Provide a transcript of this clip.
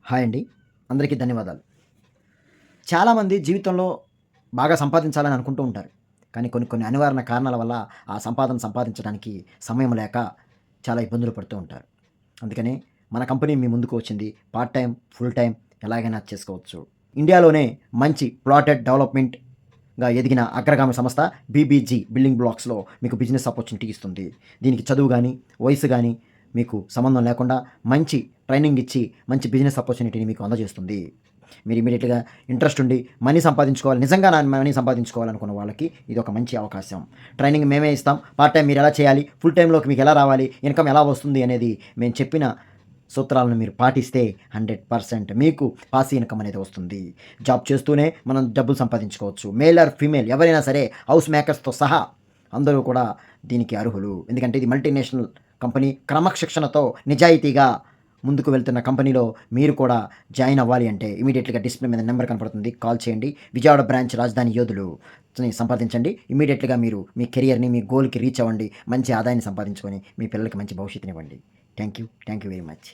Hi అండి. అందరికీ ధన్యవాదాలు. చాలామంది జీవితంలో బాగా సంపాదించాలని అనుకుంటూ ఉంటారు. కానీ కొన్ని కొన్ని అనివార్య కారణాల వల్ల ఆ సంపాదన సంపాదించడానికి సమయం లేక చాలా ఇబ్బందులు పడుతూ ఉంటారు. అందుకనే మన కంపెనీ మీ ముందుకు వచ్చింది. పార్ట్ టైమ్, ఫుల్ టైమ్ ఎలాగైనా చేసుకోవచ్చు. ఇండియాలోనే మంచి ప్లాటెడ్ డెవలప్‌మెంట్‌గా ఎదిగిన అగ్రగామి సంస్థ బీబీజీ బిల్డింగ్ బ్లాక్స్‌లో మీకు బిజినెస్ ఆపర్చునిటీ ఇస్తుంది. దీనికి చదువు గాని, వయసు గాని మీకు సంబంధం లేకుండా మంచి ట్రైనింగ్ ఇచ్చి మంచి బిజినెస్ ఆపర్చునిటీని మీకు అందజేస్తుంది. మీరు ఇమ్మీడియేట్‌గా ఇంట్రెస్ట్ ఉండి మనీ సంపాదించుకోవాలి, నిజంగా నా మనీ సంపాదించుకోవాలనుకున్న వాళ్ళకి ఇదొక మంచి అవకాశం. ట్రైనింగ్ మేమే ఇస్తాం. పార్ట్ టైమ్ మీరెలా చేయాలి, ఫుల్ టైమ్‌లోకి మీకెలా రావాలి, ఇన్‌కమ్ ఎలా వస్తుంది అనేది మేము చెప్పిన సూత్రాలను మీరు పాటిస్తే 100% మీకు పాసివ్ ఇన్‌కమ్ అనేది వస్తుంది. జాబ్ చేస్తూనే మనం డబ్బులు సంపాదించుకోవచ్చు. మేల్ ఆర్ ఫీమేల్ ఎవరైనా సరే హౌస్ మేకర్స్‌తో సహా అందరూ కూడా దీనికి అర్హులు. ఎందుకంటే ఇది మల్టీనేషనల్ కంపెనీ. క్రమశిక్షణతో నిజాయితీగా ముందుకు వెళ్తున్న కంపెనీలో మీరు కూడా జాయిన్ అవ్వాలి అంటే ఇమీడియేట్‌గా డిస్‌ప్లే మీద నంబర్ కనపడుతుంది. కాల్ చేయండి. విజయవాడ బ్రాంచ్ రాజధాని యోధులుని సంప్రదించండి. ఇమ్మీడియేట్‌గా మీరు మీ కెరియర్‌ని, మీ గోల్‌కి రీచ్ అవ్వండి. మంచి ఆదాయాన్ని సంపాదించుకొని మీ పిల్లలకి మంచి భవిష్యత్తునివ్వండి. Thank you very much.